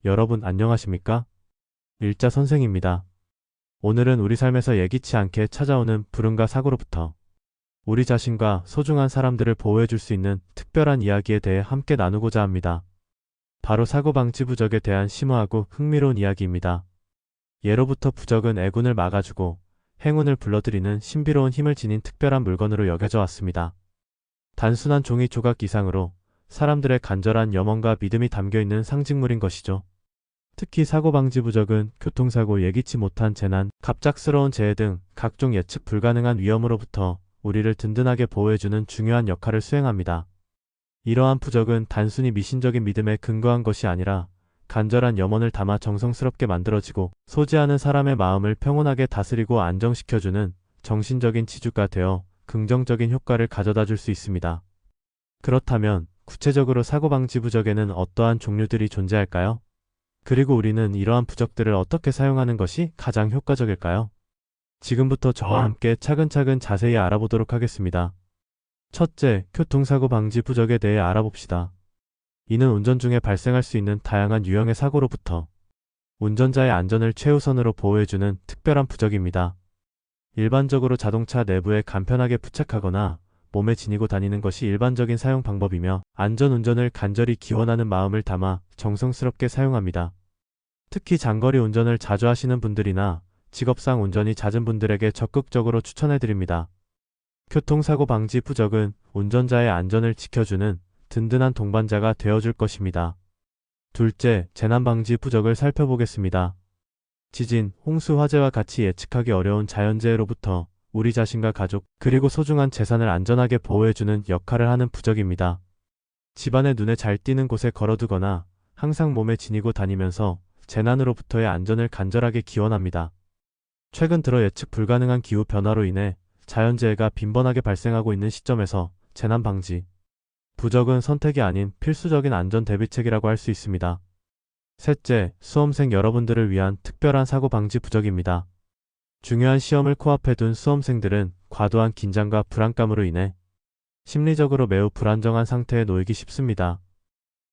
여러분 안녕하십니까? 일자 선생입니다. 오늘은 우리 삶에서 예기치 않게 찾아오는 불운과 사고로부터 우리 자신과 소중한 사람들을 보호해줄 수 있는 특별한 이야기에 대해 함께 나누고자 합니다. 바로 사고방지 부적에 대한 심오하고 흥미로운 이야기입니다. 예로부터 부적은 애군을 막아주고 행운을 불러들이는 신비로운 힘을 지닌 특별한 물건으로 여겨져 왔습니다. 단순한 종이 조각 이상으로 사람들의 간절한 염원과 믿음이 담겨있는 상징물인 것이죠. 특히 사고방지 부적은 교통사고, 예기치 못한 재난, 갑작스러운 재해 등 각종 예측 불가능한 위험으로부터 우리를 든든하게 보호해주는 중요한 역할을 수행합니다. 이러한 부적은 단순히 미신적인 믿음에 근거한 것이 아니라 간절한 염원을 담아 정성스럽게 만들어지고 소지하는 사람의 마음을 평온하게 다스리고 안정시켜주는 정신적인 지주가 되어 긍정적인 효과를 가져다 줄 수 있습니다. 그렇다면 구체적으로 사고방지 부적에는 어떠한 종류들이 존재할까요? 그리고 우리는 이러한 부적들을 어떻게 사용하는 것이 가장 효과적일까요? 지금부터 저와 함께 차근차근 자세히 알아보도록 하겠습니다. 첫째, 교통사고 방지 부적에 대해 알아봅시다. 이는 운전 중에 발생할 수 있는 다양한 유형의 사고로부터 운전자의 안전을 최우선으로 보호해주는 특별한 부적입니다. 일반적으로 자동차 내부에 간편하게 부착하거나 몸에 지니고 다니는 것이 일반적인 사용 방법이며 안전운전을 간절히 기원하는 마음을 담아 정성스럽게 사용합니다. 특히 장거리 운전을 자주 하시는 분들이나 직업상 운전이 잦은 분들에게 적극적으로 추천해드립니다. 교통사고 방지 부적은 운전자의 안전을 지켜주는 든든한 동반자가 되어줄 것입니다. 둘째, 재난방지 부적을 살펴보겠습니다. 지진, 홍수, 화재와 같이 예측하기 어려운 자연재해로부터 우리 자신과 가족, 그리고 소중한 재산을 안전하게 보호해주는 역할을 하는 부적입니다. 집안의 눈에 잘 띄는 곳에 걸어두거나 항상 몸에 지니고 다니면서 재난으로부터의 안전을 간절하게 기원합니다. 최근 들어 예측 불가능한 기후 변화로 인해 자연재해가 빈번하게 발생하고 있는 시점에서 재난방지 부적은 선택이 아닌 필수적인 안전 대비책이라고 할 수 있습니다. 셋째, 수험생 여러분들을 위한 특별한 사고 방지 부적입니다. 중요한 시험을 코앞에 둔 수험생들은 과도한 긴장과 불안감으로 인해 심리적으로 매우 불안정한 상태에 놓이기 쉽습니다.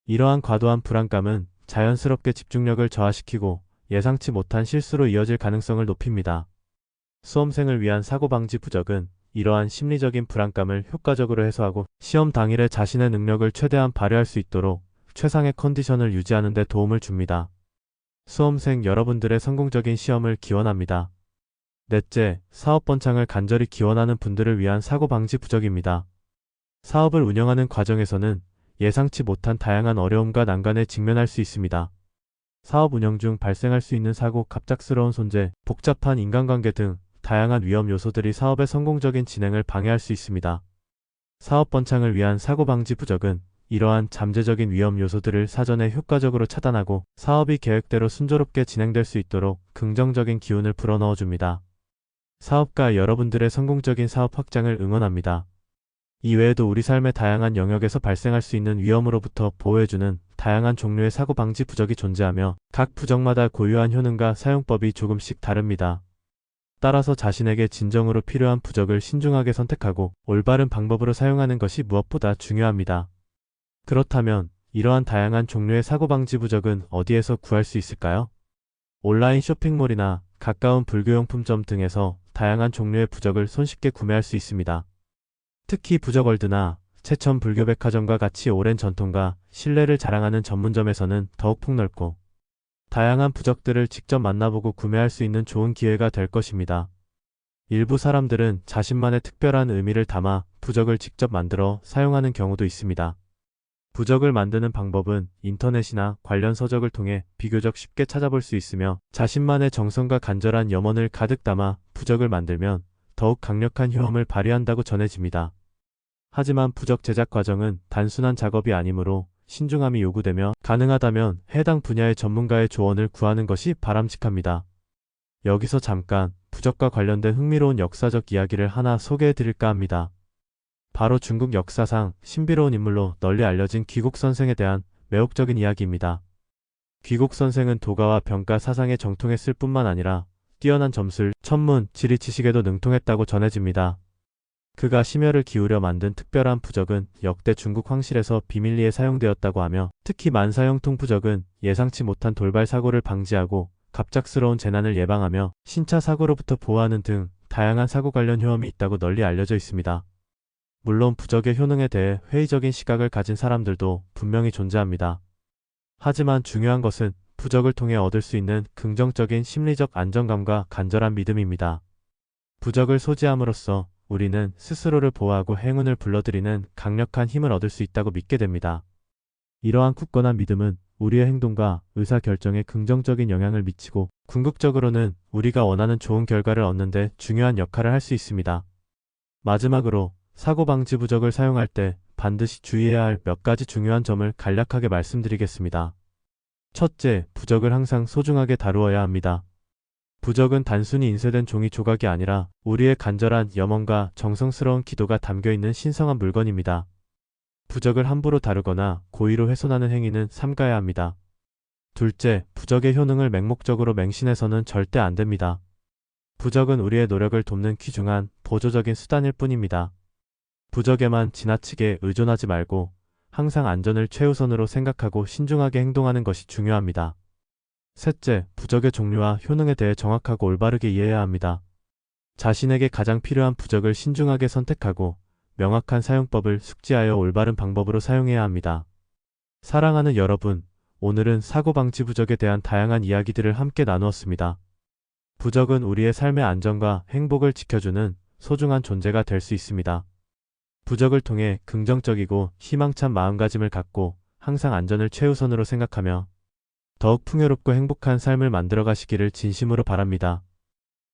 이러한 과도한 불안감은 자연스럽게 집중력을 저하시키고 예상치 못한 실수로 이어질 가능성을 높입니다. 수험생을 위한 사고 방지 부적은 이러한 심리적인 불안감을 효과적으로 해소하고 시험 당일에 자신의 능력을 최대한 발휘할 수 있도록 최상의 컨디션을 유지하는 데 도움을 줍니다. 수험생 여러분들의 성공적인 시험을 기원합니다. 넷째, 사업 번창을 간절히 기원하는 분들을 위한 사고 방지 부적입니다. 사업을 운영하는 과정에서는 예상치 못한 다양한 어려움과 난관에 직면할 수 있습니다. 사업 운영 중 발생할 수 있는 사고, 갑작스러운 손재, 복잡한 인간관계 등 다양한 위험 요소들이 사업의 성공적인 진행을 방해할 수 있습니다. 사업 번창을 위한 사고 방지 부적은 이러한 잠재적인 위험 요소들을 사전에 효과적으로 차단하고 사업이 계획대로 순조롭게 진행될 수 있도록 긍정적인 기운을 불어넣어 줍니다. 사업가 여러분들의 성공적인 사업 확장을 응원합니다. 이외에도 우리 삶의 다양한 영역에서 발생할 수 있는 위험으로부터 보호해주는 다양한 종류의 사고 방지 부적이 존재하며 각 부적마다 고유한 효능과 사용법이 조금씩 다릅니다. 따라서 자신에게 진정으로 필요한 부적을 신중하게 선택하고 올바른 방법으로 사용하는 것이 무엇보다 중요합니다. 그렇다면 이러한 다양한 종류의 사고 방지 부적은 어디에서 구할 수 있을까요? 온라인 쇼핑몰이나 가까운 불교용품점 등에서 다양한 종류의 부적을 손쉽게 구매할 수 있습니다. 특히 부적월드나 채천 불교백화점과 같이 오랜 전통과 신뢰를 자랑하는 전문점에서는 더욱 폭넓고 다양한 부적들을 직접 만나보고 구매할 수 있는 좋은 기회가 될 것입니다. 일부 사람들은 자신만의 특별한 의미를 담아 부적을 직접 만들어 사용하는 경우도 있습니다. 부적을 만드는 방법은 인터넷이나 관련 서적을 통해 비교적 쉽게 찾아볼 수 있으며 자신만의 정성과 간절한 염원을 가득 담아 부적을 만들면 더욱 강력한 효험을 발휘한다고 전해집니다. 하지만 부적 제작 과정은 단순한 작업이 아니므로 신중함이 요구되며 가능하다면 해당 분야의 전문가의 조언을 구하는 것이 바람직합니다. 여기서 잠깐 부적과 관련된 흥미로운 역사적 이야기를 하나 소개해 드릴까 합니다. 바로 중국 역사상 신비로운 인물로 널리 알려진 귀국선생에 대한 매혹적인 이야기입니다. 귀국선생은 도가와 병가 사상에 정통했을 뿐만 아니라 뛰어난 점술, 천문, 지리 지식에도 능통했다고 전해집니다. 그가 심혈을 기울여 만든 특별한 부적은 역대 중국 황실에서 비밀리에 사용되었다고 하며, 특히 만사형통 부적은 예상치 못한 돌발 사고를 방지하고 갑작스러운 재난을 예방하며 신차 사고로부터 보호하는 등 다양한 사고 관련 효험이 있다고 널리 알려져 있습니다. 물론 부적의 효능에 대해 회의적인 시각을 가진 사람들도 분명히 존재합니다. 하지만 중요한 것은 부적을 통해 얻을 수 있는 긍정적인 심리적 안정감과 간절한 믿음입니다. 부적을 소지함으로써 우리는 스스로를 보호하고 행운을 불러들이는 강력한 힘을 얻을 수 있다고 믿게 됩니다. 이러한 굳건한 믿음은 우리의 행동과 의사결정에 긍정적인 영향을 미치고, 궁극적으로는 우리가 원하는 좋은 결과를 얻는 데 중요한 역할을 할 수 있습니다. 마지막으로 사고 방지 부적을 사용할 때 반드시 주의해야 할 몇 가지 중요한 점을 간략하게 말씀드리겠습니다. 첫째, 부적을 항상 소중하게 다루어야 합니다. 부적은 단순히 인쇄된 종이 조각이 아니라 우리의 간절한 염원과 정성스러운 기도가 담겨있는 신성한 물건입니다. 부적을 함부로 다루거나 고의로 훼손하는 행위는 삼가야 합니다. 둘째, 부적의 효능을 맹목적으로 맹신해서는 절대 안 됩니다. 부적은 우리의 노력을 돕는 귀중한 보조적인 수단일 뿐입니다. 부적에만 지나치게 의존하지 말고 항상 안전을 최우선으로 생각하고 신중하게 행동하는 것이 중요합니다. 셋째, 부적의 종류와 효능에 대해 정확하고 올바르게 이해해야 합니다. 자신에게 가장 필요한 부적을 신중하게 선택하고 명확한 사용법을 숙지하여 올바른 방법으로 사용해야 합니다. 사랑하는 여러분, 오늘은 사고 방지 부적에 대한 다양한 이야기들을 함께 나누었습니다. 부적은 우리의 삶의 안전과 행복을 지켜주는 소중한 존재가 될 수 있습니다. 부적을 통해 긍정적이고 희망찬 마음가짐을 갖고 항상 안전을 최우선으로 생각하며 더욱 풍요롭고 행복한 삶을 만들어 가시기를 진심으로 바랍니다.